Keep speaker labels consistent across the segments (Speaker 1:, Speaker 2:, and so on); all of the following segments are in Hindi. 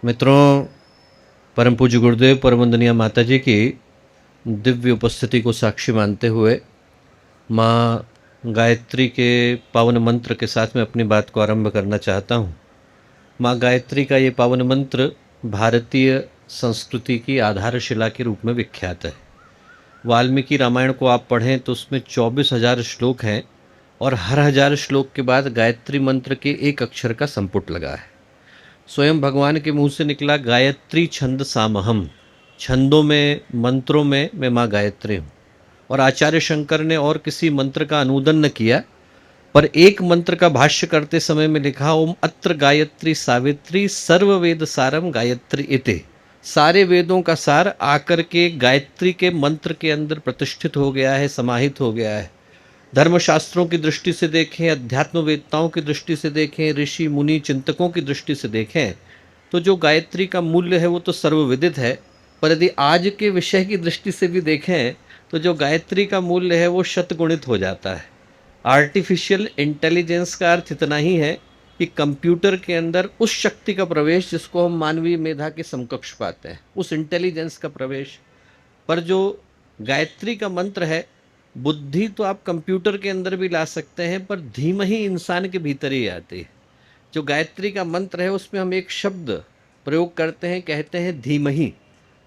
Speaker 1: मित्रों, परम पूज्य गुरुदेव परम वंदनीय माता जी की दिव्य उपस्थिति को साक्षी मानते हुए माँ गायत्री के पावन मंत्र के साथ में अपनी बात को आरंभ करना चाहता हूँ। माँ गायत्री का ये पावन मंत्र भारतीय संस्कृति की आधारशिला के रूप में विख्यात है। वाल्मीकि रामायण को आप पढ़ें तो उसमें 24,000 श्लोक हैं और हर 1000 श्लोक के बाद गायत्री मंत्र के एक अक्षर का संपुट लगा है। स्वयं भगवान के मुंह से निकला गायत्री छंद सामहम, छंदों में मंत्रों में मैं माँ गायत्री हूँ। और आचार्य शंकर ने और किसी मंत्र का अनुदन न किया, पर एक मंत्र का भाष्य करते समय में लिखा ओम अत्र गायत्री सावित्री सर्व वेद सारम गायत्री इति। सारे वेदों का सार आकर के गायत्री के मंत्र के अंदर प्रतिष्ठित हो गया है, समाहित हो गया है। धर्मशास्त्रों की दृष्टि से देखें, अध्यात्म वेदताओं की दृष्टि से देखें, ऋषि मुनि चिंतकों की दृष्टि से देखें तो जो गायत्री का मूल्य है वो तो सर्वविदित है, पर यदि आज के विषय की दृष्टि से भी देखें तो जो गायत्री का मूल्य है वो शतगुणित हो जाता है। आर्टिफिशियल इंटेलिजेंस का अर्थ इतना ही है कि कंप्यूटर के अंदर उस शक्ति का प्रवेश जिसको हम मानवीय मेधा के समकक्ष पाते हैं, उस इंटेलिजेंस का प्रवेश। पर जो गायत्री का मंत्र है, बुद्धि तो आप कंप्यूटर के अंदर भी ला सकते हैं, पर धीमहि इंसान के भीतर ही आती है। जो गायत्री का मंत्र है उसमें हम एक शब्द प्रयोग करते हैं, कहते हैं धीमहि,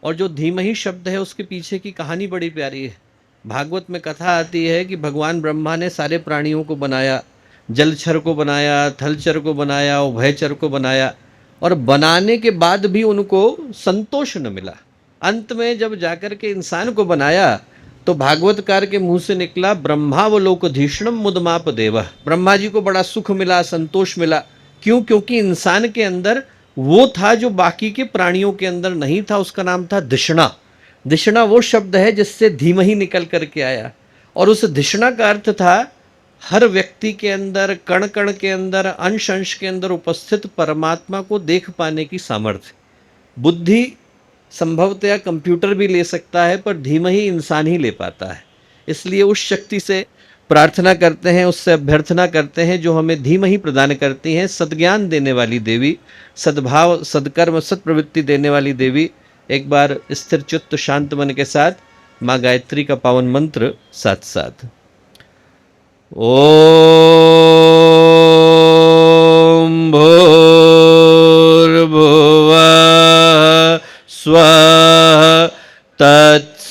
Speaker 1: और जो धीमहि शब्द है उसके पीछे की कहानी बड़ी प्यारी है। भागवत में कथा आती है कि भगवान ब्रह्मा ने सारे प्राणियों को बनाया, जलचर को बनाया, थलचर को बनाया, उभयचर को बनाया, और बनाने के बाद भी उनको संतोष न मिला। अंत में जब जाकर के इंसान को बनाया तो भागवतकार के मुंह से निकला ब्रह्मावलोकधीष्णम मुदमाप देव। ब्रह्मा जी को बड़ा सुख मिला, संतोष मिला। क्यों? क्योंकि इंसान के अंदर वो था जो बाकी के प्राणियों के अंदर नहीं था, उसका नाम था धिषणा। धिषणा वो शब्द है जिससे धीमहि निकल करके आया, और उस धिषणा का अर्थ था हर व्यक्ति के अंदर, कण कण के अंदर, अंश अंश के अंदर उपस्थित परमात्मा को देख पाने की सामर्थ्य। बुद्धि संभवतया कंप्यूटर भी ले सकता है, पर धीमहि इंसान ही ले पाता है। इसलिए उस शक्ति से प्रार्थना करते हैं, उससे अभ्यर्थना करते हैं जो हमें धीमहि प्रदान करती हैं, सद्ज्ञान देने वाली देवी, सद्भाव सद्कर्म सत्प्रवृत्ति देने वाली देवी। एक बार स्थिर चित्त शांत मन के साथ माँ गायत्री का पावन मंत्र साथ साथ। ओम भूर्भुवः स्वः तत्सवितुर्वरेण्यं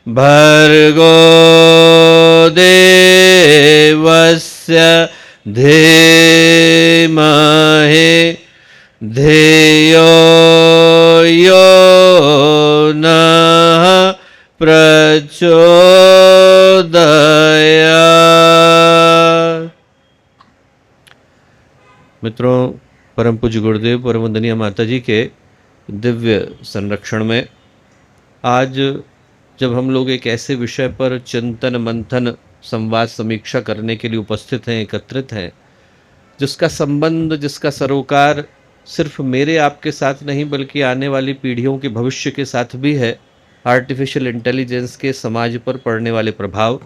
Speaker 1: भर्गो देवस्य धीमहि धियो यो नः प्रचोदयात्। मित्रों, परम पूज्य गुरुदेव परम वंदनीय माता जी के दिव्य संरक्षण में आज जब हम लोग एक ऐसे विषय पर चिंतन मंथन संवाद समीक्षा करने के लिए उपस्थित हैं, एकत्रित हैं, जिसका संबंध, जिसका सरोकार सिर्फ मेरे आपके साथ नहीं बल्कि आने वाली पीढ़ियों के भविष्य के साथ भी है, आर्टिफिशियल इंटेलिजेंस के समाज पर पड़ने वाले प्रभाव।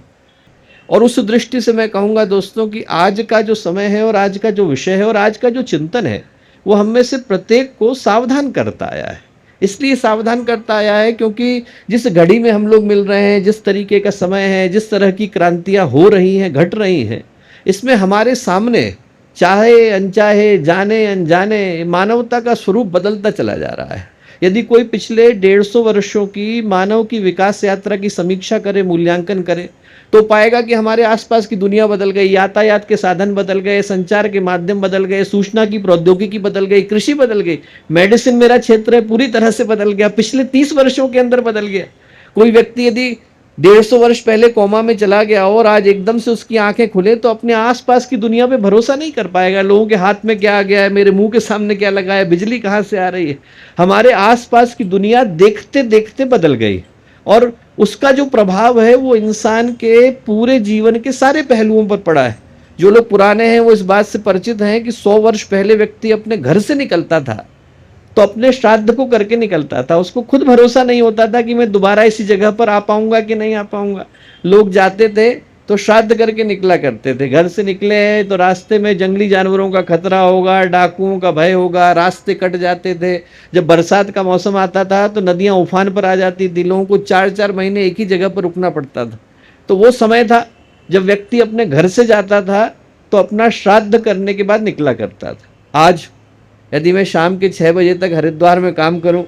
Speaker 1: और उस दृष्टि से मैं कहूँगा दोस्तों कि आज का जो समय है और आज का जो विषय है और आज का जो चिंतन है वो हम में से प्रत्येक को सावधान करता आया है। इसलिए सावधान करता आया है क्योंकि जिस घड़ी में हम लोग मिल रहे हैं, जिस तरीके का समय है, जिस तरह की क्रांतियाँ हो रही हैं, घट रही हैं, इसमें हमारे सामने चाहे अनचाहे, जाने अनजाने, मानवता का स्वरूप बदलता चला जा रहा है। यदि कोई पिछले 150 वर्षों की मानव की विकास यात्रा की समीक्षा करे, मूल्यांकन करे, तो पाएगा कि हमारे आसपास की दुनिया बदल गई, यातायात के साधन बदल गए, संचार के माध्यम बदल गए, सूचना की प्रौद्योगिकी बदल गई, कृषि बदल गई, मेडिसिन मेरा क्षेत्र है पूरी तरह से बदल गया, पिछले 30 वर्षों के अंदर बदल गया। कोई व्यक्ति यदि 150 वर्ष पहले कोमा में चला गया और आज एकदम से उसकी आंखें खुले तो अपने आसपास की दुनिया पे भरोसा नहीं कर पाएगा। लोगों के हाथ में क्या आ गया है, मेरे मुंह के सामने क्या लगा है, बिजली कहाँ से आ रही है। हमारे आसपास की दुनिया देखते देखते बदल गई और उसका जो प्रभाव है वो इंसान के पूरे जीवन के सारे पहलुओं पर पड़ा है। जो लोग पुराने हैं वो इस बात से परिचित हैं कि 100 वर्ष पहले व्यक्ति अपने घर से निकलता था तो अपने श्राद्ध को करके निकलता था। उसको खुद भरोसा नहीं होता था कि मैं दोबारा इसी जगह पर आ पाऊंगा कि नहीं आ पाऊंगा। लोग जाते थे तो श्राद्ध करके निकला करते थे। घर से निकले हैं तो रास्ते में जंगली जानवरों का खतरा होगा, डाकुओं का भय होगा, रास्ते कट जाते थे। जब बरसात का मौसम आता था तो नदियां उफान पर आ जाती थी, लोगों को 4-4 महीने एक ही जगह पर रुकना पड़ता था। तो वो समय था जब व्यक्ति अपने घर से जाता था तो अपना श्राद्ध करने के बाद निकला करता था। आज यदि मैं शाम के 6 बजे तक हरिद्वार में काम करूं,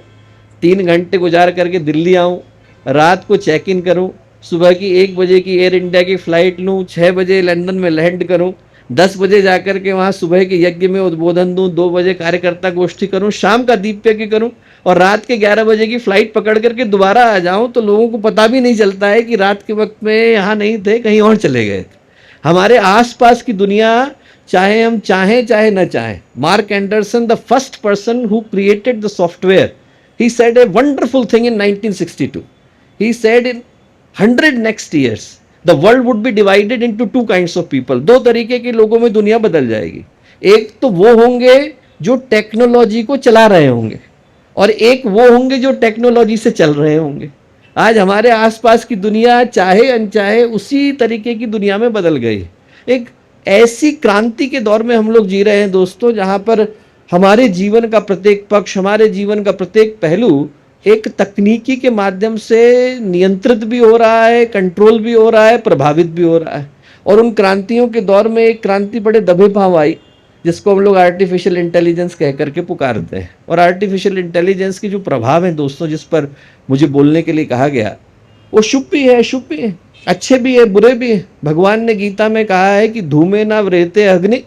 Speaker 1: 3 घंटे गुजार करके दिल्ली आऊं, रात को चेक इन करूं, सुबह की 1 बजे की एयर इंडिया की फ़्लाइट लूं, 6 बजे लंदन में लैंड करूं, 10 बजे जाकर के वहाँ सुबह के यज्ञ में उद्बोधन दूं, 2 बजे कार्यकर्ता गोष्ठी करूं, शाम का दीप यज्ञ करूं और रात के 11 बजे की फ़्लाइट पकड़ करके दोबारा आ जाऊं, तो लोगों को पता भी नहीं चलता है कि रात के वक्त में यहाँ नहीं थे, कहीं और चले गए। हमारे आसपास की दुनिया, चाहे हम चाहें चाहे न चाहें, mark Anderson, the first person who created the software, he said a wonderful thing in 1962. He said in 100 next years the world would be divided into two kinds of people. दो तरीके के लोगों में दुनिया बदल जाएगी। एक तो वो होंगे जो टेक्नोलॉजी को चला रहे होंगे और एक वो होंगे जो टेक्नोलॉजी से चल रहे होंगे। आज हमारे आसपास की दुनिया चाहे अनचाहे उसी तरीके की दुनिया में बदल गई। एक ऐसी क्रांति के दौर में हम लोग जी रहे हैं दोस्तों, जहाँ पर हमारे जीवन का प्रत्येक पक्ष, हमारे जीवन का प्रत्येक पहलू एक तकनीकी के माध्यम से नियंत्रित भी हो रहा है, कंट्रोल भी हो रहा है, प्रभावित भी हो रहा है। और उन क्रांतियों के दौर में एक क्रांति बड़े दबे पांव आई, जिसको हम लोग आर्टिफिशियल इंटेलिजेंस कह करके पुकारते हैं। और आर्टिफिशियल इंटेलिजेंस की जो प्रभाव है दोस्तों, जिस पर मुझे बोलने के लिए कहा गया, वो शुभ भी है, शुभ भी है, अच्छे भी है, बुरे भी है। भगवान ने गीता में कहा है कि धूमे न व्रेते अग्नि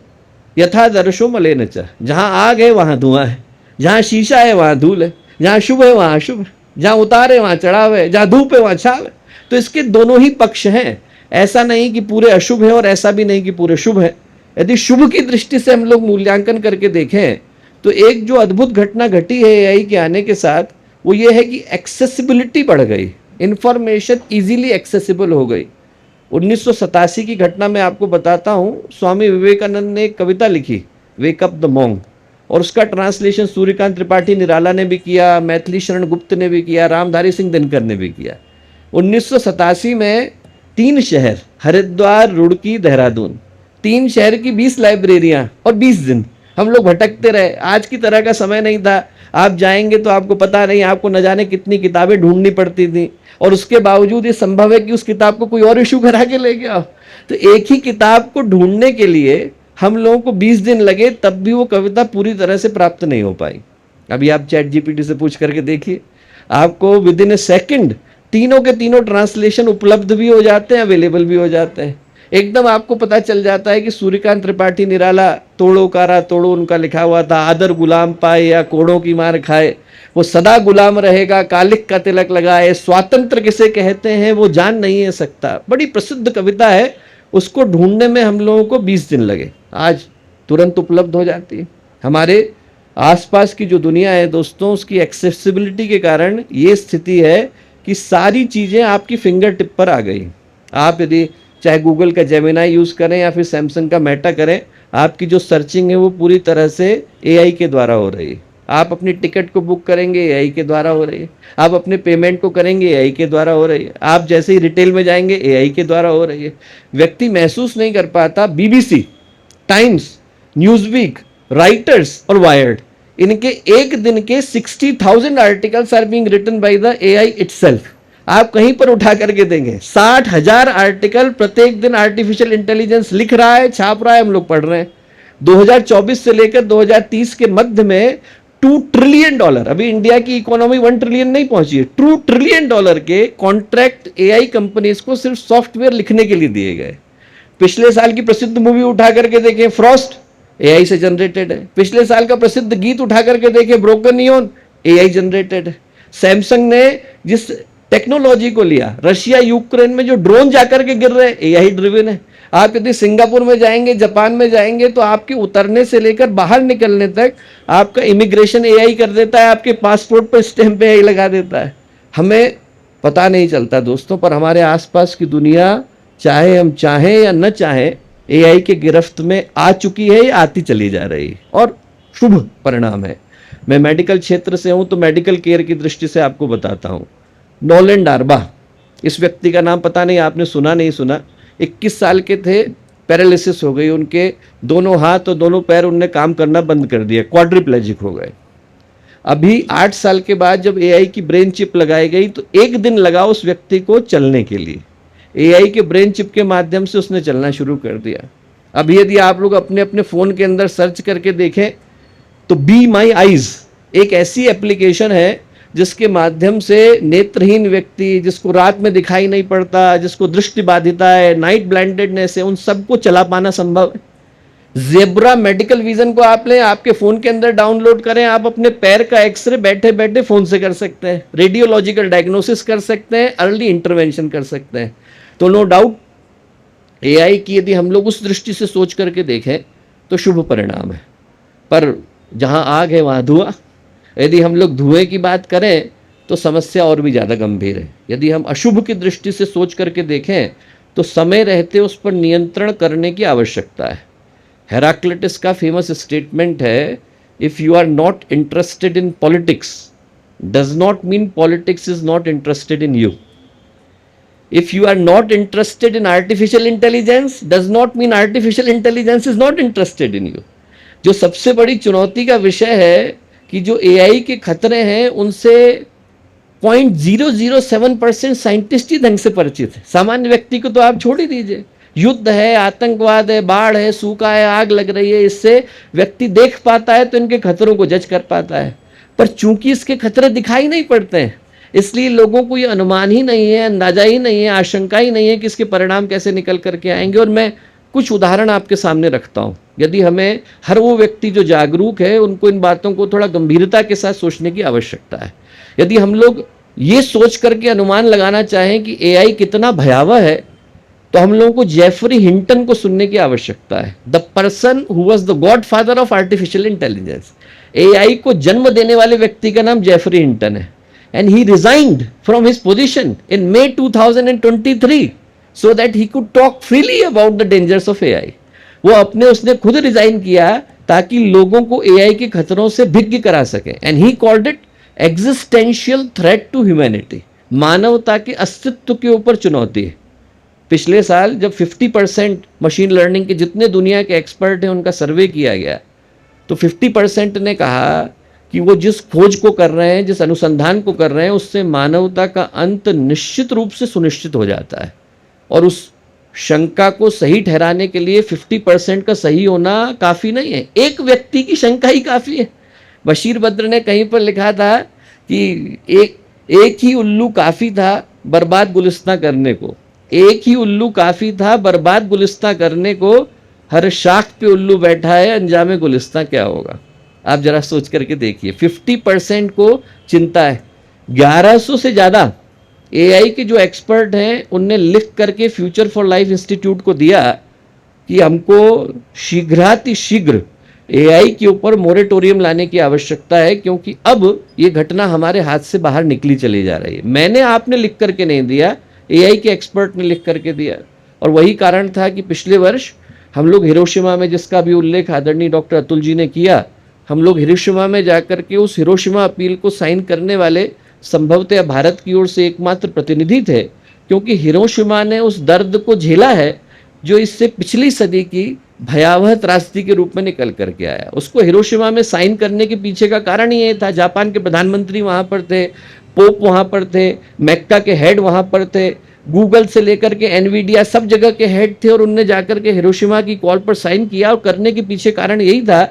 Speaker 1: यथा दर्शो मलेन च। जहाँ आग है वहाँ धुआं है, जहाँ शीशा है वहाँ धूल है, जहाँ शुभ है वहाँ अशुभ है, जहाँ उतार है वहाँ चढ़ाव है, जहाँ धूप है वहाँ छाव है। तो इसके दोनों ही पक्ष हैं। ऐसा नहीं कि पूरे अशुभ है और ऐसा भी नहीं कि पूरे शुभ है। यदि शुभ की दृष्टि से हम लोग मूल्यांकन करके देखें तो एक जो अद्भुत घटना घटी है एआई के आने के साथ, वो ये है कि एक्सेसिबिलिटी बढ़ गई, इंफॉर्मेशन इजीली एक्सेसिबल हो गई। 1987 की घटना मैं आपको बताता हूँ। स्वामी विवेकानंद ने एक कविता लिखी, वेक अप द मॉन्ग, और उसका ट्रांसलेशन सूर्यकांत त्रिपाठी निराला ने भी किया, मैथिली शरण गुप्त ने भी किया, रामधारी सिंह दिनकर ने भी किया। 1987 में 3 शहर, हरिद्वार, रुड़की, देहरादून, 3 शहर की 20 लाइब्रेरियां और 20 दिन हम लोग भटकते रहे। आज की तरह का समय नहीं था, आप जाएंगे तो आपको पता नहीं, आपको न जाने कितनी किताबें ढूंढनी पड़ती थी, और उसके बावजूद ये संभव है कि उस किताब को कोई और इशू करा के ले गया। तो एक ही किताब को ढूंढने के लिए हम लोगों को 20 दिन लगे, तब भी वो कविता पूरी तरह से प्राप्त नहीं हो पाई। अभी आप चैट जीपीटी से पूछ करके देखिए, आपको विद इन ए सेकेंड तीनों के तीनों ट्रांसलेशन उपलब्ध भी हो जाते हैं, अवेलेबल भी हो जाते हैं। एकदम आपको पता चल जाता है कि सूर्यकांत त्रिपाठी निराला, तोड़ो कारा तोड़ो उनका लिखा हुआ था, आदर गुलाम पाए या कोड़ों की मार खाए, वो सदा गुलाम रहेगा, कालिक का तिलक लगाए, स्वातंत्र किसे कहते हैं वो जान नहीं है सकता। बड़ी प्रसिद्ध कविता है, उसको ढूंढने में हम लोगों को 20 दिन लगे, आज तुरंत उपलब्ध हो जाती है। हमारे आसपास की जो दुनिया है दोस्तों, उसकी एक्सेसिबिलिटी के कारण ये स्थिति है कि सारी चीज़ें आपकी फिंगर टिप पर आ गई। आप यदि चाहे गूगल का जेमिनाई यूज़ करें या फिर सैमसंग का मेटा करें, आपकी जो सर्चिंग है वो पूरी तरह से एआई के द्वारा हो रही है। आप अपनी टिकट को बुक करेंगे, एआई के द्वारा हो रही है। आप अपने पेमेंट को करेंगे, एआई के द्वारा हो रही है। आप जैसे ही रिटेल में जाएंगे, एआई के द्वारा हो रही है। व्यक्ति महसूस नहीं कर पाता। बीबीसी, टाइम्स, न्यूज़वीक, राइटर्स और वायर्ड, इनके एक दिन के 60,000 articles are being written by the AI itself. आप कहीं पर उठा करके देंगे 60,000 आर्टिकल प्रत्येक दिन आर्टिफिशियल इंटेलिजेंस लिख रहा है, छाप रहा है, हम लोग पढ़ रहे हैं। 2024 से लेकर 2030 के मध्य में $2 ट्रिलियन, अभी इंडिया की इकोनॉमी 1 ट्रिलियन नहीं पहुंची है, $2 ट्रिलियन के कॉन्ट्रैक्ट एआई कंपनीज को सिर्फ सॉफ्टवेयर लिखने के लिए दिए गए। पिछले साल की प्रसिद्ध मूवी उठा करके देखें, फ्रॉस्ट, एआई से जनरेटेड है। पिछले साल का प्रसिद्ध गीत उठा करके देखें, ब्रोकन नियॉन, एआई जनरेटेड है। सैमसंग ने जिस टेक्नोलॉजी को लिया, रशिया यूक्रेन में जो ड्रोन जाकर के गिर रहे हैं, एआई ड्रिवन है। आप यदि सिंगापुर में जाएंगे, जापान में जाएंगे, तो आपके उतरने से लेकर बाहर निकलने तक आपका इमिग्रेशन एआई कर देता है, आपके पासपोर्ट पर स्टैंप एआई लगा देता है। हमें पता नहीं चलता दोस्तों, पर हमारे आसपास की दुनिया, चाहे हम चाहें या न चाहें, एआई के गिरफ्त में आ चुकी है या आती चली जा रही है, और शुभ परिणाम है। मैं मेडिकल क्षेत्र से हूं, तो मेडिकल केयर की दृष्टि से आपको बताता हूं। नोलन डार्बा, इस व्यक्ति का नाम पता नहीं आपने सुना नहीं सुना,
Speaker 2: 21 साल के थे, पैरालिसिस हो गई, उनके दोनों हाथ और दोनों पैर उनने काम करना बंद कर दिया, क्वाड्रिप्लेजिक हो गए। अभी 8 साल के बाद जब एआई की ब्रेन चिप लगाई गई तो 1 दिन लगा उस व्यक्ति को चलने के लिए। एआई के ब्रेन चिप के माध्यम से उसने चलना शुरू कर दिया। अब यदि आप लोग अपने अपने फ़ोन के अंदर सर्च करके देखें तो बी माई आइज़ एक ऐसी एप्लीकेशन है जिसके माध्यम से नेत्रहीन व्यक्ति, जिसको रात में दिखाई नहीं पड़ता, जिसको दृष्टि बाधिता है, नाइट ब्लाइंडेडनेस है, उन सबको चला पाना संभव है। जेब्रा मेडिकल विजन को आप लें, आपके फ़ोन के अंदर डाउनलोड करें, आप अपने पैर का एक्सरे बैठे बैठे फ़ोन से कर सकते हैं, रेडियोलॉजिकल डायग्नोसिस कर सकते हैं, अर्ली इंटरवेंशन कर सकते हैं। तो नो डाउट एआई की यदि हम लोग उस दृष्टि से सोच करके देखें तो शुभ परिणाम है, पर जहां आग है वहां धुआं। यदि हम लोग धुएं की बात करें तो समस्या और भी ज़्यादा गंभीर है। यदि हम अशुभ की दृष्टि से सोच करके देखें तो समय रहते उस पर नियंत्रण करने की आवश्यकता है। हेराक्लिटस का फेमस स्टेटमेंट है, if you are not interested in politics does not mean politics is not interested in you. If you are not interested in artificial intelligence, does not mean artificial intelligence is not interested in you. जो सबसे बड़ी चुनौती का विषय है कि जो एआई के खतरे हैं उनसे 0.007% साइंटिस्ट ही ढंग से परिचित है। सामान्य व्यक्ति को तो आप छोड़ ही दीजिए। युद्ध है, आतंकवाद है, बाढ़ है, सूखा है, आग लग रही है, इससे व्यक्ति देख पाता है तो इनके खतरों को जज कर पाता है, पर चूंकि इसके खतरे दिखाई नहीं पड़ते हैं इसलिए लोगों को ये अनुमान ही नहीं है, अंदाजा ही नहीं है, आशंका ही नहीं है कि इसके परिणाम कैसे निकल करके आएंगे। और मैं कुछ उदाहरण आपके सामने रखता हूँ। यदि हमें हर वो व्यक्ति जो जागरूक है उनको इन बातों को थोड़ा गंभीरता के साथ सोचने की आवश्यकता है। यदि हम लोग ये सोच करके अनुमान लगाना चाहें कि एआई कितना भयावह है तो हम लोगों को जेफरी हिंटन को सुनने की आवश्यकता है, the person who was the God father of artificial intelligence. AI को जन्म देने वाले व्यक्ति का नाम जेफरी हिंटन है। And he resigned from his position in May 2023 so that he could talk freely about the dangers of AI. उसने खुद रिजाइन किया ताकि लोगों को एआई के खतरों से भिज्ञ करा सके। And he called it existential threat to humanity. मानवता के अस्तित्व के ऊपर चुनौती है। पिछले साल जब 50% मशीन लर्निंग के जितने दुनिया के एक्सपर्ट हैं उनका सर्वे किया गया तो 50% ने कहा कि वो जिस खोज को कर रहे हैं, जिस अनुसंधान को कर रहे हैं, उससे मानवता का अंत निश्चित रूप से सुनिश्चित हो जाता है। और उस शंका को सही ठहराने के लिए 50% का सही होना काफ़ी नहीं है, एक व्यक्ति की शंका ही काफ़ी है। बशीर बद्र ने कहीं पर लिखा था कि एक ही उल्लू काफ़ी था बर्बाद गुलिस्तां करने को, एक ही उल्लू काफ़ी था बर्बाद गुलिस्तां करने को, हर शाख पे उल्लू बैठा है, अंजामे गुलिस्तां क्या होगा। आप जरा सोच करके देखिए, 50% को चिंता है। 1100 से ज़्यादा एआई के जो एक्सपर्ट हैं उनने लिख करके फ्यूचर फॉर लाइफ इंस्टीट्यूट को दिया कि हमको शीघ्र एआई के ऊपर मोरेटोरियम लाने की आवश्यकता है, क्योंकि अब ये घटना हमारे हाथ से बाहर निकली चली जा रही है। मैंने आपने लिख करके नहीं दिया, एआई के एक्सपर्ट ने लिख करके दिया। और वही कारण था कि पिछले वर्ष हम लोग हिरोशिमा में, जिसका भी उल्लेख आदरणीय डॉक्टर अतुल जी ने किया, हम लोग हिरोशिमा में जाकर के उस हिरोशिमा अपील को साइन करने वाले संभवतः भारत की ओर से एकमात्र प्रतिनिधि थे, क्योंकि हिरोशिमा ने उस दर्द को झेला है जो इससे पिछली सदी की भयावह त्रासदी के रूप में निकल करके आया। उसको हिरोशिमा में साइन करने के पीछे का कारण ये था, जापान के प्रधानमंत्री वहाँ पर थे, पोप वहाँ पर थे, मैक्टा के हेड वहाँ पर थे, गूगल से लेकर के एनवीडिया सब जगह के हेड थे, और उनने जाकर के हिरोशिमा की कॉल पर साइन किया। और करने के पीछे कारण यही था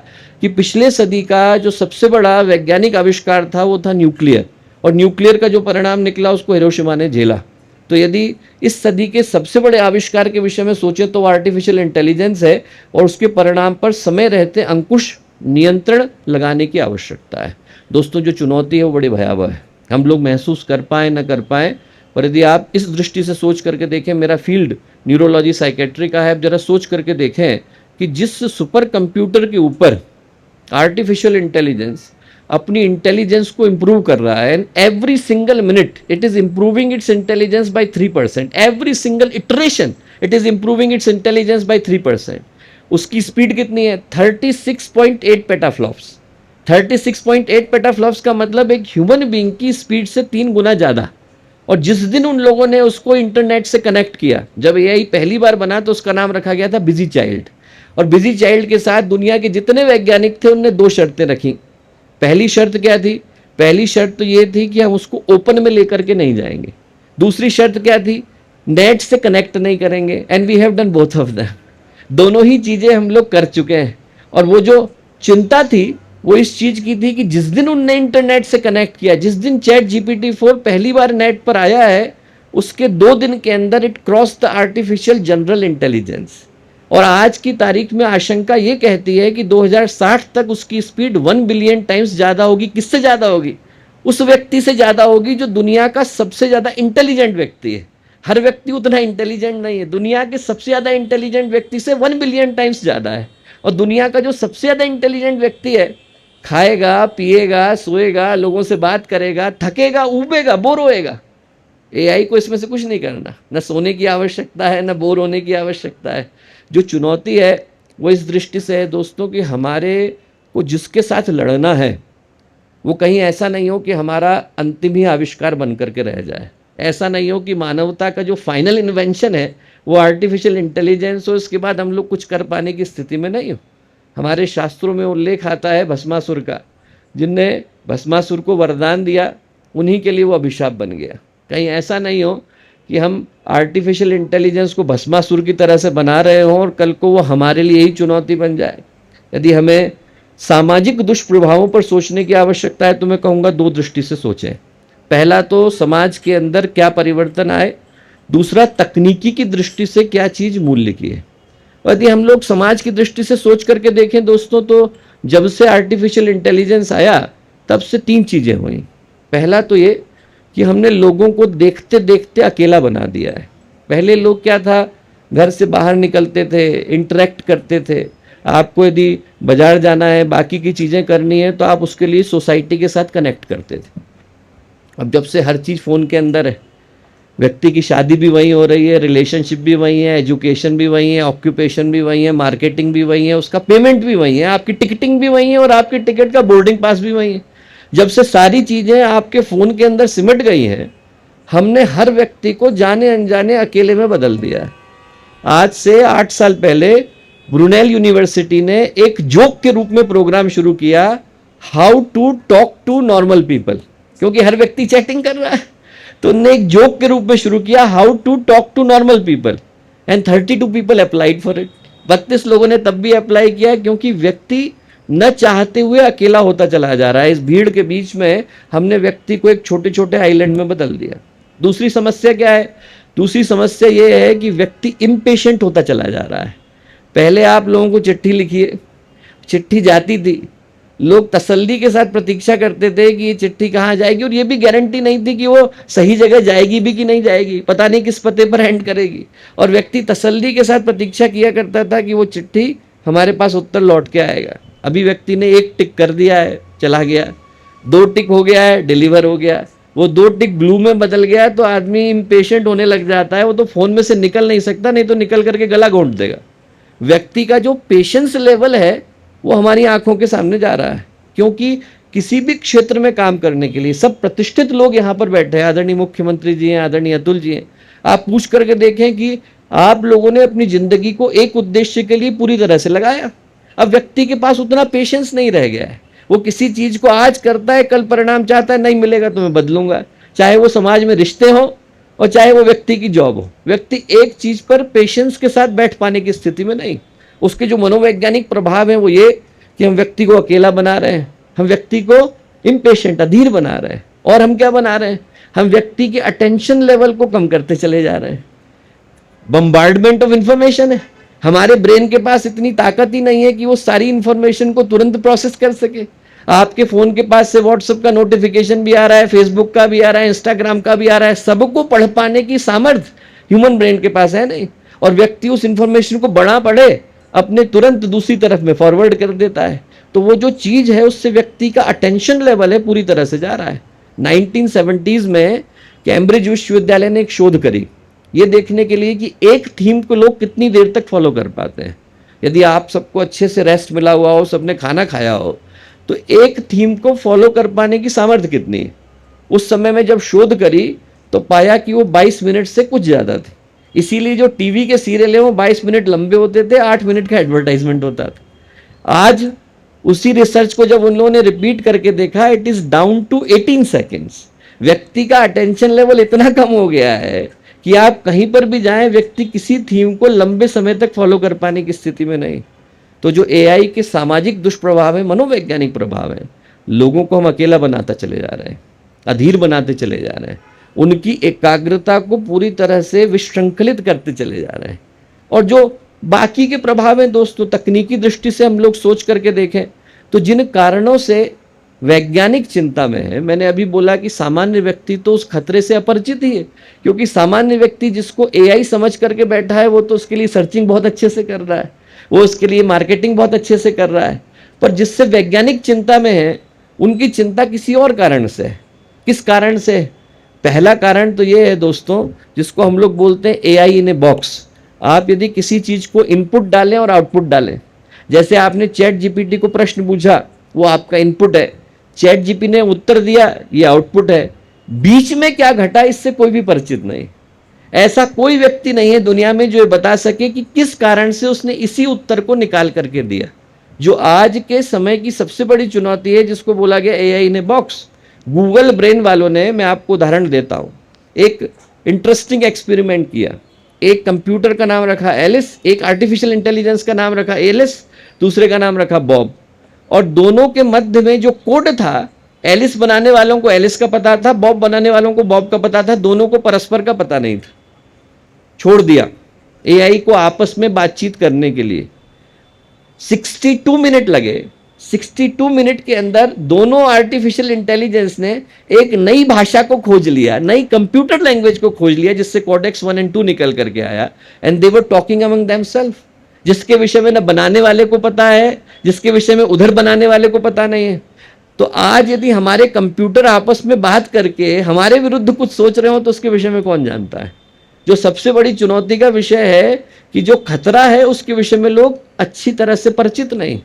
Speaker 2: कि पिछले सदी का जो सबसे बड़ा वैज्ञानिक आविष्कार था वो था न्यूक्लियर, और न्यूक्लियर का जो परिणाम निकला उसको हिरोशिमा ने झेला। तो यदि इस सदी के सबसे बड़े आविष्कार के विषय में सोचें तो वो आर्टिफिशियल इंटेलिजेंस है, और उसके परिणाम पर समय रहते अंकुश नियंत्रण लगाने की आवश्यकता है। दोस्तों, जो चुनौती है वो बड़ी भयावह है, हम लोग महसूस कर पाएँ न कर पाएँ, पर यदि आप इस दृष्टि से सोच करके देखें, मेरा फील्ड न्यूरोलॉजी साइकेट्री का है, आप जरा सोच करके देखें कि जिस सुपर कंप्यूटर के ऊपर आर्टिफिशियल इंटेलिजेंस अपनी इंटेलिजेंस को इंप्रूव कर रहा है, and every single minute it is improving its intelligence by 3%, every single iteration it is improving its intelligence by 3%। उसकी स्पीड कितनी है? 36.8 पेटाफ्लॉप्स। 36.8 पेटाफ्लॉप्स का मतलब एक ह्यूमन बीइंग की स्पीड से 3 गुना ज़्यादा। और जिस दिन उन लोगों ने उसको इंटरनेट से कनेक्ट किया, जब एआई पहली बार बना तो उसका नाम रखा गया था बिजी चाइल्ड। और बिजी चाइल्ड के साथ दुनिया के जितने वैज्ञानिक थे उनने 2 शर्तें रखी। पहली शर्त क्या थी? पहली शर्त तो ये थी कि हम उसको ओपन में लेकर के नहीं जाएंगे। दूसरी शर्त क्या थी? नेट से कनेक्ट नहीं करेंगे। And we have done both of them. दोनों ही चीजें हम लोग कर चुके हैं। और वो जो चिंता थी वो इस चीज की थी कि जिस दिन उनने इंटरनेट से कनेक्ट किया, जिस दिन चैट GPT-4 पहली बार नेट पर आया है, उसके 2 दिन के अंदर it cross the artificial general intelligence. और आज की तारीख में आशंका ये कहती है कि 2060 तक उसकी स्पीड 1 बिलियन टाइम्स ज्यादा होगी। किससे ज्यादा होगी? उस व्यक्ति से ज्यादा होगी जो दुनिया का सबसे ज्यादा इंटेलिजेंट व्यक्ति है। हर व्यक्ति उतना इंटेलिजेंट नहीं है। दुनिया के सबसे ज्यादा इंटेलिजेंट व्यक्ति से 1 बिलियन टाइम्स ज्यादा है। और दुनिया का जो सबसे ज्यादा इंटेलिजेंट व्यक्ति है, खाएगा, पिएगा, सोएगा, लोगों से बात करेगा, थकेगा, ऊबेगा, बोर होएगा। एआई को इसमें से कुछ नहीं करना। न सोने की आवश्यकता है, न बोर होने की आवश्यकता है। जो चुनौती है वो इस दृष्टि से है दोस्तों कि हमारे को जिसके साथ लड़ना है वो कहीं ऐसा नहीं हो कि हमारा अंतिम ही आविष्कार बन करके रह जाए। ऐसा नहीं हो कि मानवता का जो फाइनल इन्वेंशन है वो आर्टिफिशियल इंटेलिजेंस हो, इसके बाद हम लोग कुछ कर पाने की स्थिति में नहीं हो। हमारे शास्त्रों में उल्लेख आता है भस्मासुर का। जिनने भस्मासुर को वरदान दिया उन्हीं के लिए वो अभिशाप बन गया। कहीं ऐसा नहीं हो कि हम आर्टिफिशियल इंटेलिजेंस को भस्मासुर की तरह से बना रहे हों और कल को वो हमारे लिए ही चुनौती बन जाए। यदि हमें सामाजिक दुष्प्रभावों पर सोचने की आवश्यकता है तो मैं कहूँगा 2 दृष्टि से सोचें। पहला तो समाज के अंदर क्या परिवर्तन आए, दूसरा तकनीकी की दृष्टि से क्या चीज़ मूल्य की है। यदि हम लोग समाज की दृष्टि से सोच करके देखें दोस्तों, तो जब से आर्टिफिशियल इंटेलिजेंस आया तब से 3 चीज़ें हुई। पहला तो ये कि हमने लोगों को देखते देखते अकेला बना दिया है। पहले लोग क्या था, घर से बाहर निकलते थे, इंटरेक्ट करते थे। आपको यदि बाजार जाना है, बाकी की चीज़ें करनी है तो आप उसके लिए सोसाइटी के साथ कनेक्ट करते थे। अब जब से हर चीज़ फ़ोन के अंदर है, व्यक्ति की शादी भी वहीं हो रही है, रिलेशनशिप भी वहीं है, एजुकेशन भी वहीं है, ऑक्यूपेशन भी वहीं है, मार्केटिंग भी वहीं है, उसका पेमेंट भी वहीं है, आपकी टिकटिंग भी वहीं है और आपकी टिकट का बोर्डिंग पास भी वहीं है। जब से सारी चीज़ें आपके फ़ोन के अंदर सिमट गई हैं, हमने हर व्यक्ति को जाने अनजाने अकेले में बदल दिया है। आज से 8 साल पहले ब्रुनेल यूनिवर्सिटी ने एक जोक के रूप में प्रोग्राम शुरू किया, how to talk to normal people, क्योंकि हर व्यक्ति चैटिंग कर रहा है। तो उन्होंने एक जोक के रूप में शुरू किया, how to talk to normal people, and 32 people applied for it. 32 लोगों ने तब भी अप्लाई किया क्योंकि व्यक्ति न चाहते हुए अकेला होता चला जा रहा है। इस भीड़ के बीच में हमने व्यक्ति को एक छोटे छोटे आइलैंड में बदल दिया। दूसरी समस्या क्या है? दूसरी समस्या ये है कि व्यक्ति इम्पेशेंट होता चला जा रहा है। पहले आप लोगों को चिट्ठी लिखिए, चिट्ठी जाती थी, लोग तसल्ली के साथ प्रतीक्षा करते थे कि ये चिट्ठी कहाँ जाएगी, और ये भी गारंटी नहीं थी कि वो सही जगह जाएगी भी कि नहीं जाएगी, पता नहीं किस पते पर एंड करेगी। और व्यक्ति तसल्ली के साथ प्रतीक्षा किया करता था कि वो चिट्ठी हमारे पास उत्तर लौट के आएगा। अभी व्यक्ति ने 1 टिक कर दिया है, चला गया, 2 टिक हो गया है, डिलीवर हो गया, वो 2 टिक ब्लू में बदल गया तो आदमी इम्पेशेंट होने लग जाता है। वो तो फोन में से निकल नहीं सकता, नहीं तो निकल करके गला घोंट देगा। व्यक्ति का जो पेशेंस लेवल है वो हमारी आंखों के सामने जा रहा है, क्योंकि किसी भी क्षेत्र में काम करने के लिए सब प्रतिष्ठित लोग यहाँ पर बैठे हैं। आदरणीय मुख्यमंत्री जी हैं, आदरणीय अतुल जी हैं। आप पूछ करके देखें कि आप लोगों ने अपनी जिंदगी को एक उद्देश्य के लिए पूरी तरह से लगाया। अब व्यक्ति के पास उतना पेशेंस नहीं रह गया है। वो किसी चीज को आज करता है, कल परिणाम चाहता है, नहीं मिलेगा तो मैं बदलूंगा, चाहे वो समाज में रिश्ते हो और चाहे वो व्यक्ति की जॉब हो। व्यक्ति एक चीज पर पेशेंस के साथ बैठ पाने की स्थिति में नहीं। उसके जो मनोवैज्ञानिक प्रभाव है वो ये कि हम व्यक्ति को अकेला बना रहे हैं, हम व्यक्ति को इम्पेशेंट, अधीर बना रहे हैं। और हम क्या बना रहे हैं? हम व्यक्ति के अटेंशन लेवल को कम करते चले जा रहे हैं। बम्बार्डमेंट ऑफ इंफॉर्मेशन है, हमारे ब्रेन के पास इतनी ताकत ही नहीं है कि वो सारी इंफॉर्मेशन को तुरंत प्रोसेस कर सके। आपके फोन के पास से व्हाट्सएप का नोटिफिकेशन भी आ रहा है, फेसबुक का भी आ रहा है, इंस्टाग्राम का भी आ रहा है, सबको पढ़ पाने की सामर्थ्य ह्यूमन ब्रेन के पास है नहीं। और व्यक्ति उस इंफॉर्मेशन को बढ़ा पढ़े अपने तुरंत दूसरी तरफ में फॉरवर्ड कर देता है। तो वो जो चीज है उससे व्यक्ति का अटेंशन लेवल है पूरी तरह से जा रहा है। 1970s में कैम्ब्रिज विश्वविद्यालय ने एक शोध करी, ये देखने के लिए कि एक थीम को लोग कितनी देर तक फॉलो कर पाते हैं। यदि आप सबको अच्छे से रेस्ट मिला हुआ हो, सबने खाना खाया हो, तो एक थीम को फॉलो कर पाने की सामर्थ्य कितनी है। उस समय में जब शोध करी तो पाया कि वो 22 मिनट से कुछ ज़्यादा थी। इसीलिए जो टीवी के सीरियल हैं वो 22 मिनट लंबे होते थे, 8 मिनट का एडवर्टाइजमेंट होता था। आज उसी रिसर्च को जब उन लोगों ने रिपीट करके देखा, it is down to 18 seconds. व्यक्ति का अटेंशन लेवल इतना कम हो गया है कि आप कहीं पर भी जाएं, व्यक्ति किसी थीम को लंबे समय तक फॉलो कर पाने की स्थिति में नहीं। तो जो एआई के सामाजिक दुष्प्रभाव है, मनोवैज्ञानिक प्रभाव है, लोगों को हम अकेला बनाता चले जा रहे हैं, अधीर बनाते चले जा रहे हैं, उनकी एकाग्रता को पूरी तरह से विश्रृंखलित करते चले जा रहे हैं। और जो बाकी के प्रभाव हैं दोस्तों, तकनीकी दृष्टि से हम लोग सोच करके देखें तो जिन कारणों से वैज्ञानिक चिंता में है, मैंने अभी बोला कि सामान्य व्यक्ति तो उस खतरे से अपरिचित ही है, क्योंकि सामान्य व्यक्ति जिसको एआई समझ करके बैठा है वो तो उसके लिए सर्चिंग बहुत अच्छे से कर रहा है, वो उसके लिए मार्केटिंग बहुत अच्छे से कर रहा है। पर जिससे वैज्ञानिक चिंता में है, उनकी चिंता किसी और कारण से है। किस कारण से? पहला कारण तो ये है दोस्तों, जिसको हम लोग बोलते हैं एआई इन ए बॉक्स। आप यदि किसी चीज को इनपुट डालें और आउटपुट डालें, जैसे आपने चैट जीपीटी को प्रश्न पूछा, वो आपका इनपुट है, चैट जीपी ने उत्तर दिया, ये आउटपुट है। बीच में क्या घटा इससे कोई भी परिचित नहीं। ऐसा कोई व्यक्ति नहीं है दुनिया में जो ये बता सके कि किस कारण से उसने इसी उत्तर को निकाल करके दिया, जो आज के समय की सबसे बड़ी चुनौती है, जिसको बोला गया AI in a box. Google brain वालों ने, मैं आपको उदाहरण देता हूं, एक इंटरेस्टिंग एक्सपेरिमेंट किया। एक कंप्यूटर का नाम रखा एलिस, एक आर्टिफिशियल इंटेलिजेंस का नाम रखा एलिस, दूसरे का नाम रखा बॉब। और दोनों के मध्य में जो कोड था, एलिस बनाने वालों को एलिस का पता था, बॉब बनाने वालों को बॉब का पता था, दोनों को परस्पर का पता नहीं था। छोड़ दिया एआई को आपस में बातचीत करने के लिए। 62 मिनट लगे। 62 मिनट के अंदर दोनों आर्टिफिशियल इंटेलिजेंस ने एक नई भाषा को खोज लिया, नई कंप्यूटर लैंग्वेज को खोज लिया, जिससे कोडेक्स 1 और 2 निकल करके आया। And they were talking among themselves, जिसके विषय में न बनाने वाले को पता है, जिसके विषय में उधर बनाने वाले को पता नहीं है। तो आज यदि हमारे कंप्यूटर आपस में बात करके हमारे विरुद्ध कुछ सोच रहे हो तो उसके विषय में कौन जानता है। जो सबसे बड़ी चुनौती का विषय है कि जो खतरा है उसके विषय में लोग अच्छी तरह से परिचित नहीं।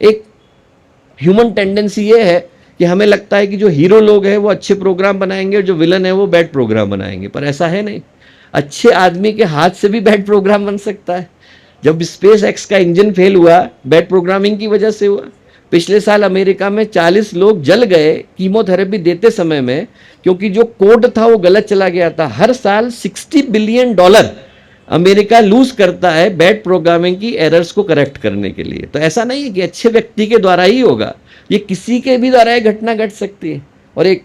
Speaker 2: एक ह्यूमन टेंडेंसी ये है कि हमें लगता है कि जो हीरो लोग हैं वो अच्छे प्रोग्राम बनाएंगे और जो विलन है वो बैड प्रोग्राम बनाएंगे, पर ऐसा है नहीं। अच्छे आदमी के हाथ से भी बैड प्रोग्राम बन सकता है। जब स्पेस एक्स का इंजन फेल हुआ, बैड प्रोग्रामिंग की वजह से हुआ। पिछले साल अमेरिका में 40 लोग जल गए कीमोथेरेपी देते समय में, क्योंकि जो कोड था वो गलत चला गया था। हर साल $60 बिलियन अमेरिका लूज करता है बैड प्रोग्रामिंग की एरर्स को करेक्ट करने के लिए। तो ऐसा नहीं है कि अच्छे व्यक्ति के द्वारा ही होगा, ये किसी के भी द्वारा ये घटना घट सकती है। और एक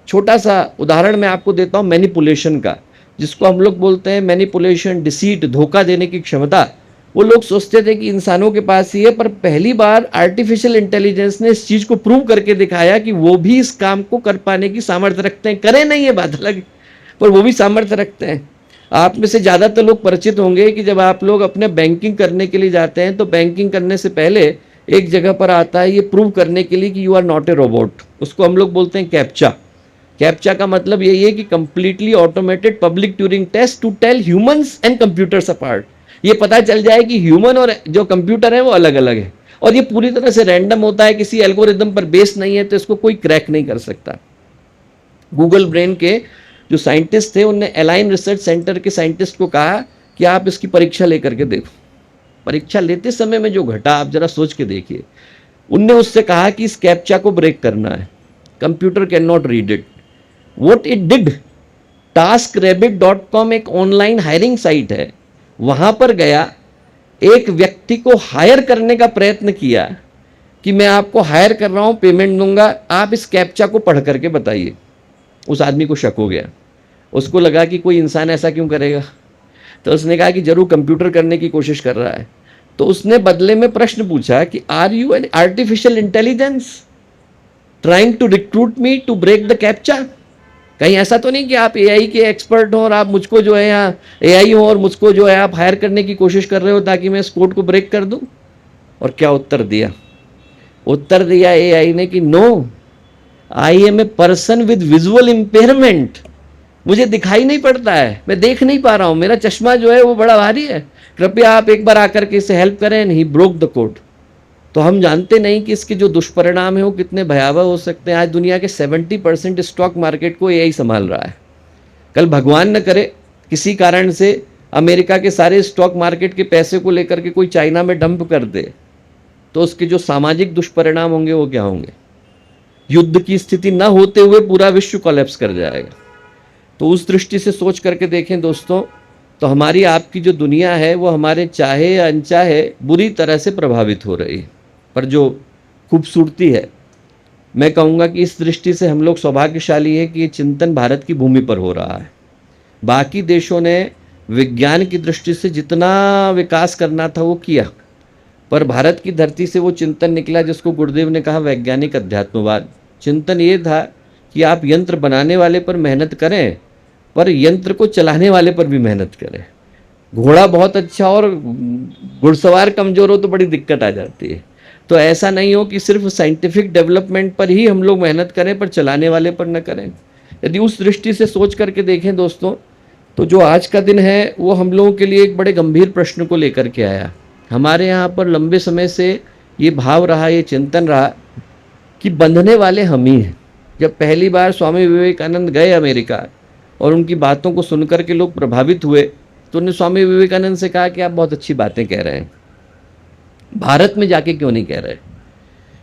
Speaker 2: छोटा सा उदाहरण मैं आपको देता हूँ मैनिपुलेशन का, जिसको हम लोग बोलते हैं मैनिपुलेशन, डिसीट, धोखा देने की क्षमता। वो लोग सोचते थे कि इंसानों के पास ही है, पर पहली बार आर्टिफिशियल इंटेलिजेंस ने इस चीज को प्रूव करके दिखाया कि वो भी इस काम को कर पाने की सामर्थ्य रखते हैं। करें नहीं, ये बात अलग, पर वो भी सामर्थ्य रखते हैं। आप में से ज़्यादातर लोग परिचित होंगे कि जब आप लोग अपने बैंकिंग करने के लिए जाते हैं तो बैंकिंग करने से पहले एक जगह पर आता है ये प्रूव करने के लिए कि you are not a robot. उसको हम लोग बोलते हैं कैप्चा। कैप्चा का मतलब यही है कि completely automated public Turing test to tell humans and computers apart. ये पता चल जाए कि ह्यूमन और जो कंप्यूटर है वो अलग अलग है, और ये पूरी तरह से रैंडम होता है, किसी एल्गोरिदम पर बेस नहीं है, तो इसको कोई क्रैक नहीं कर सकता। गूगल ब्रेन के जो साइंटिस्ट थे, उनने अलाइन रिसर्च सेंटर के साइंटिस्ट को कहा कि आप इसकी परीक्षा लेकर के देखो। परीक्षा लेते समय में जो घटा आप जरा सोच के देखिए। उनने उससे कहा कि इस कैप्चा को ब्रेक करना है, computer can not read it. What it did, taskrabbit.com एक ऑनलाइन हायरिंग साइट है, वहां पर गया, एक व्यक्ति को हायर करने का प्रयत्न किया कि मैं आपको हायर कर रहा हूं, पेमेंट दूंगा, आप इस कैप्चा को पढ़ करके बताइए। उस आदमी को शक हो गया, उसको लगा कि कोई इंसान ऐसा क्यों करेगा, तो उसने कहा कि जरूर कंप्यूटर करने की कोशिश कर रहा है। तो उसने बदले में प्रश्न पूछा कि are you an artificial intelligence trying to recruit me to break the CAPTCHA. कहीं ऐसा तो नहीं कि आप एआई के एक्सपर्ट हो और आप मुझको जो है यहाँ एआई हो और मुझको जो है आप हायर करने की कोशिश कर रहे हो ताकि मैं इस कोड को ब्रेक कर दूं। और क्या उत्तर दिया? उत्तर दिया एआई ने कि no, I am a person with visual impairment. मुझे दिखाई नहीं पड़ता है, मैं देख नहीं पा रहा हूं, मेरा चश्मा जो है वो बड़ा भारी है, कृपया आप एक बार आकर के इसे हेल्प करें। And he broke the code. तो हम जानते नहीं कि इसके जो दुष्परिणाम है वो कितने भयावह हो सकते हैं। आज दुनिया के 70% स्टॉक मार्केट को एआई संभाल रहा है। कल भगवान न करे किसी कारण से अमेरिका के सारे स्टॉक मार्केट के पैसे को लेकर के कोई चाइना में डंप कर दे, तो उसके जो सामाजिक दुष्परिणाम होंगे वो क्या होंगे। युद्ध की स्थिति न होते हुए पूरा विश्व कोलैप्स कर जाएगा। तो उस दृष्टि से सोच करके देखें दोस्तों, तो हमारी आपकी जो दुनिया है वो हमारे चाहे या अनचाहे बुरी तरह से प्रभावित हो रही है। पर जो खूबसूरती है, मैं कहूँगा कि इस दृष्टि से हम लोग सौभाग्यशाली हैं कि ये चिंतन भारत की भूमि पर हो रहा है। बाकी देशों ने विज्ञान की दृष्टि से जितना विकास करना था वो किया, पर भारत की धरती से वो चिंतन निकला जिसको गुरुदेव ने कहा वैज्ञानिक अध्यात्मवाद। चिंतन ये था कि आप यंत्र बनाने वाले पर मेहनत करें, पर यंत्र को चलाने वाले पर भी मेहनत करें। घोड़ा बहुत अच्छा और घुड़सवार कमज़ोर हो तो बड़ी दिक्कत आ जाती है। तो ऐसा नहीं हो कि सिर्फ साइंटिफिक डेवलपमेंट पर ही हम लोग मेहनत करें पर चलाने वाले पर न करें। यदि उस दृष्टि से सोच करके देखें दोस्तों, तो जो आज का दिन है वो हम लोगों के लिए एक बड़े गंभीर प्रश्न को लेकर के आया। हमारे यहाँ पर लंबे समय से ये भाव रहा, ये चिंतन रहा कि बंधने वाले हम ही हैं। जब पहली बार स्वामी विवेकानंद गए अमेरिका और उनकी बातों को सुनकर के लोग प्रभावित हुए, तो उन्होंने स्वामी विवेकानंद से कहा कि आप बहुत अच्छी बातें कह रहे हैं, भारत में जाके क्यों नहीं कह रहे।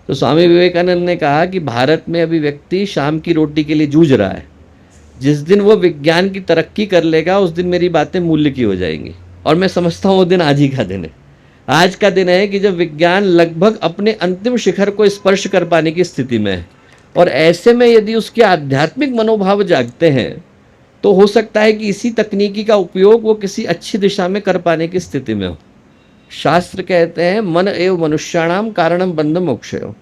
Speaker 2: तो स्वामी विवेकानंद ने कहा कि भारत में अभी व्यक्ति शाम की रोटी के लिए जूझ रहा है, जिस दिन वो विज्ञान की तरक्की कर लेगा उस दिन मेरी बातें मूल्य की हो जाएंगी। और मैं समझता हूँ वो दिन आज ही का दिन है। आज का दिन है कि जब विज्ञान लगभग अपने अंतिम शिखर को स्पर्श कर पाने की स्थिति में है, और ऐसे में यदि उसके आध्यात्मिक मनोभाव जागते हैं तो हो सकता है कि इसी तकनीकी का उपयोग वो किसी अच्छी दिशा में कर पाने की स्थिति में हो। शास्त्र कहते हैं मन एव मनुष्याणाम कारणम बंध मोक्षयो।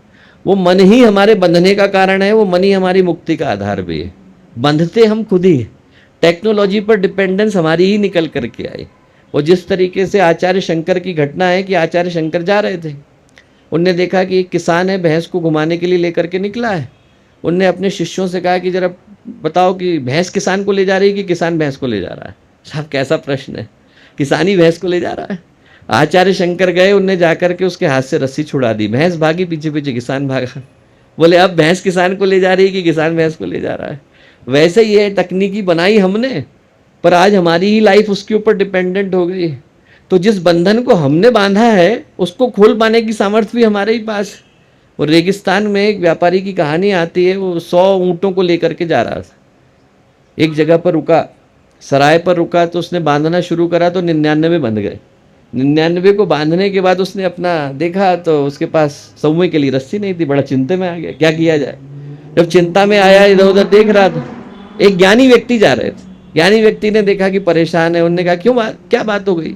Speaker 2: वो मन ही हमारे बंधने का कारण है, वो मन ही हमारी मुक्ति का आधार भी है। बंधते हम खुद ही, टेक्नोलॉजी पर डिपेंडेंस हमारी ही निकल करके आई। और जिस तरीके से आचार्य शंकर की घटना है कि आचार्य शंकर जा रहे थे, उनने देखा कि एक किसान है भैंस को घुमाने के लिए लेकर के निकला है। उनने अपने शिष्यों से कहा कि जरा बताओ कि भैंस किसान को ले जा रही है कि किसान भैंस को ले जा रहा है। साहब कैसा प्रश्न है, किसान ही भैंस को ले जा रहा है। आचार्य शंकर गए, उनने जाकर के उसके हाथ से रस्सी छुड़ा दी, भैंस भागी पीछे पीछे, किसान भागा। बोले अब भैंस किसान को ले जा रही है कि किसान भैंस को ले जा रहा है। वैसे ये तकनीकी बनाई हमने, पर आज हमारी ही लाइफ उसके ऊपर डिपेंडेंट हो गई। तो जिस बंधन को हमने बांधा है उसको खोल पाने की सामर्थ्य भी हमारे ही पास है। और रेगिस्तान में एक व्यापारी की कहानी आती है, वो 100 ऊँटों को लेकर के जा रहा था। एक जगह पर रुका, सराय पर रुका, तो उसने बांधना शुरू करा तो 99 बंध गए। 99 को बांधने के बाद उसने अपना देखा तो उसके पास सौवे के लिए रस्सी नहीं थी। बड़ा चिंता में आ गया, क्या किया जाए। जब चिंता में आया, इधर उधर देख रहा था, एक ज्ञानी व्यक्ति जा रहे थे। ज्ञानी व्यक्ति ने देखा कि परेशान है, उन्होंने कहा क्यों क्या बात हो गई।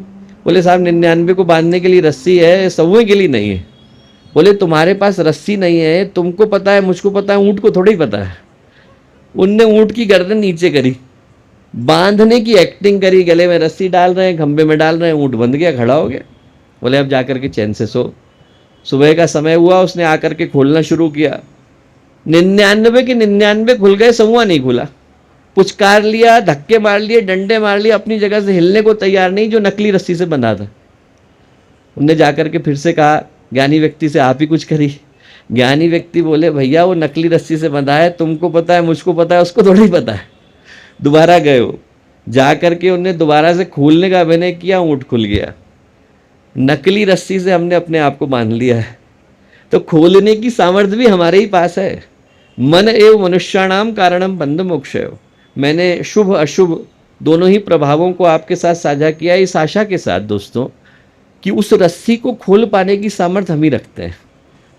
Speaker 2: बोले साहब 99 को बांधने के लिए रस्सी है, सौवे के लिए नहीं है। बोले तुम्हारे पास रस्सी नहीं है, तुमको पता है, मुझको पता है, ऊँट को थोड़ी पता है। उनने ऊँट की गर्दन नीचे करी, बांधने की एक्टिंग करी, गले में रस्सी डाल रहे हैं, खंबे में डाल रहे हैं, ऊँट बंध गया, खड़ा हो गया। बोले अब जाकर के चैन से सो। सुबह का समय हुआ, उसने आकर के खोलना शुरू किया। 99 के 99 खुल गए, सौवा नहीं खुला। पुचकार लिया, धक्के मार लिए, डंडे मार लिए, अपनी जगह से हिलने को तैयार नहीं, जो नकली रस्सी से बंधा था। उनने जाकर के फिर से कहा ज्ञानी व्यक्ति से, आप ही कुछ करिए। ज्ञानी व्यक्ति बोले भैया वो नकली रस्सी से बंधा है, तुमको पता है, मुझको पता है, उसको थोड़ी पता है। दोबारा गए वो, जा करके उन्हें दोबारा से खोलने का अभिनय किया, ऊँट खुल गया। नकली रस्सी से हमने अपने आप को बांध लिया है, तो खोलने की सामर्थ्य भी हमारे ही पास है। मन एव मनुष्याणाम कारणम बंध मोक्षयो। मैंने शुभ अशुभ दोनों ही प्रभावों को आपके साथ साझा किया, इस आशा के साथ दोस्तों कि उस रस्सी को खोल पाने की सामर्थ्य हम ही रखते हैं।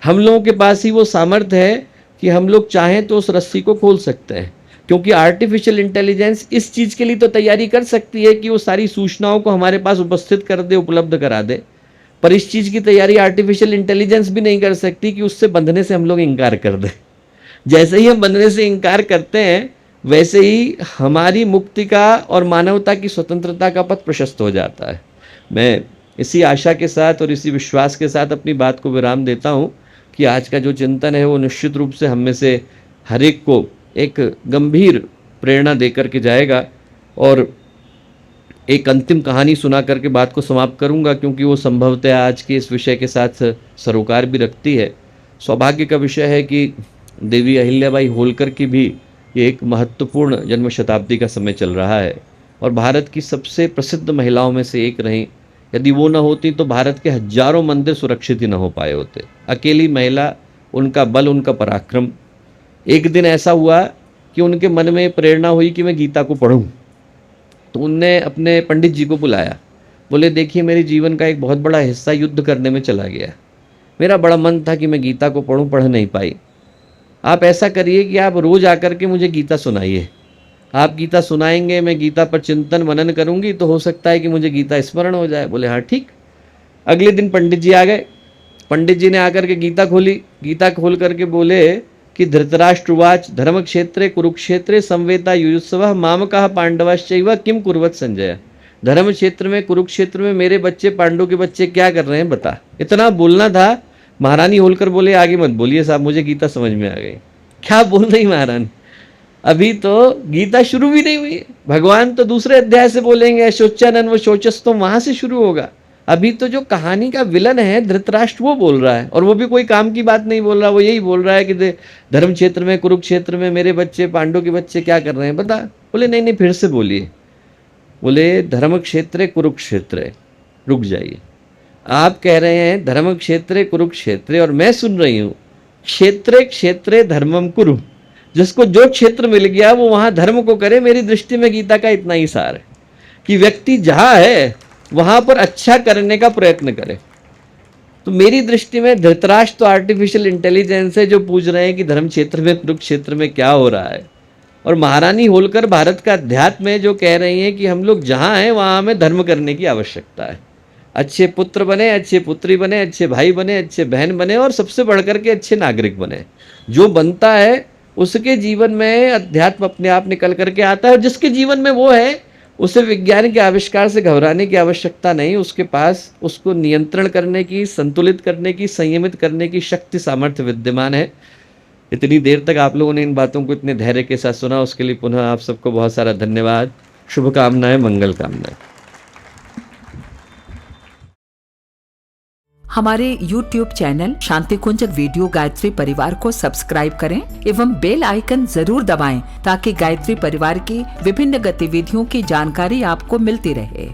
Speaker 2: हम लोगों के पास ही वो सामर्थ्य है कि हम लोग चाहें तो उस रस्सी को खोल सकते हैं। क्योंकि आर्टिफिशियल इंटेलिजेंस इस चीज़ के लिए तो तैयारी कर सकती है कि वो सारी सूचनाओं को हमारे पास उपस्थित कर दे, उपलब्ध करा दे, पर इस चीज़ की तैयारी आर्टिफिशियल इंटेलिजेंस भी नहीं कर सकती कि उससे बंधने से हम लोग इनकार कर दें। जैसे ही हम बंधने से इनकार करते हैं, वैसे ही हमारी मुक्ति का और मानवता की स्वतंत्रता का पथ प्रशस्त हो जाता है। मैं इसी आशा के साथ और इसी विश्वास के साथ अपनी बात को विराम देता हूँ कि आज का जो चिंतन है वो निश्चित रूप से हम में से हर एक को एक गंभीर प्रेरणा देकर के जाएगा। और एक अंतिम कहानी सुना करके बात को समाप्त करूंगा, क्योंकि वो संभवतः आज के इस विषय के साथ सरोकार भी रखती है। सौभाग्य का विषय है कि देवी अहिल्याबाई होलकर की भी ये एक महत्वपूर्ण जन्म शताब्दी का समय चल रहा है और भारत की सबसे प्रसिद्ध महिलाओं में से एक रहीं। यदि वो न होती तो भारत के हजारों मंदिर सुरक्षित ही न हो पाए होते। अकेली महिला, उनका बल, उनका पराक्रम। एक दिन ऐसा हुआ कि उनके मन में प्रेरणा हुई कि मैं गीता को पढ़ूं, तो उनने अपने पंडित जी को बुलाया। बोले देखिए, मेरे जीवन का एक बहुत बड़ा हिस्सा युद्ध करने में चला गया। मेरा बड़ा मन था कि मैं गीता को पढ़ूं, पढ़ नहीं पाई। आप ऐसा करिए कि आप रोज़ आकर के मुझे गीता सुनाइए। आप गीता सुनाएंगे, मैं गीता पर चिंतन मनन करूंगी, तो हो सकता है कि मुझे गीता स्मरण हो जाए। बोले हाँ ठीक। अगले दिन पंडित जी आ गए। पंडित जी ने आकर के गीता खोली। गीता खोल करके बोले कि धृतराष्ट्रवाच धर्म क्षेत्रे कुरुक्षेत्रे संवेता युयुत्सवः मामकः पांडवाश्चैव किम कुर्वत संजय। धर्म क्षेत्र में, कुरुक्षेत्र में मेरे बच्चे, पांडव के बच्चे क्या कर रहे हैं बता। इतना बोलना था। महारानी होलकर बोले आगे मत बोलिए साहब, मुझे गीता समझ में आ गई। क्या बोल रही महारानी, अभी तो गीता शुरू भी नहीं हुई है। भगवान तो दूसरे अध्याय से बोलेंगे, शोचानन व शोचस, तो वहां से शुरू होगा। अभी तो जो कहानी का विलन है धृतराष्ट्र, वो बोल रहा है, और वो भी कोई काम की बात नहीं बोल रहा। वो यही बोल रहा है कि धर्म क्षेत्र में, कुरुक्षेत्र में मेरे बच्चे, पांडव के बच्चे क्या कर रहे हैं बता। बोले नहीं नहीं, फिर से बोलिए। बोले धर्म क्षेत्र कुरुक्षेत्र। रुक जाइए, आप कह रहे हैं धर्म क्षेत्र कुरुक्षेत्र, और मैं सुन रही हूं क्षेत्रे क्षेत्रे धर्मम कुरु। जिसको जो क्षेत्र मिल गया वो वहां धर्म को करे। मेरी दृष्टि में गीता का इतना ही सार है कि व्यक्ति जहां है वहां पर अच्छा करने का प्रयत्न करे। तो मेरी दृष्टि में धृतराष्ट्र तो आर्टिफिशियल इंटेलिजेंस है, जो पूछ रहे हैं कि धर्म क्षेत्र में, कुरुक्षेत्र में क्या हो रहा है। और महारानी होलकर भारत का अध्यात्म है, जो कह रही हैं कि हम लोग जहां हैं वहां हमें धर्म करने की आवश्यकता है। अच्छे पुत्र बने, अच्छे पुत्री बने, अच्छे भाई बने, अच्छे बहन बने, और सबसे बढ़कर के अच्छे नागरिक बने। जो बनता है उसके जीवन में अध्यात्म अपने आप निकल करके आता है। और जिसके जीवन में वो है, उसे विज्ञान के आविष्कार से घबराने की आवश्यकता नहीं। उसके पास उसको नियंत्रण करने की, संतुलित करने की, संयमित करने की शक्ति, सामर्थ्य विद्यमान है। इतनी देर तक आप लोगों ने इन बातों को इतने धैर्य के साथ सुना, उसके लिए पुनः आप सबको बहुत सारा धन्यवाद। शुभकामनाएं, मंगल कामनाएं।
Speaker 3: हमारे YouTube चैनल शांति कुंज वीडियो गायत्री परिवार को सब्सक्राइब करें एवं बेल आइकन जरूर दबाएं ताकि गायत्री परिवार की विभिन्न गतिविधियों की जानकारी आपको मिलती रहे।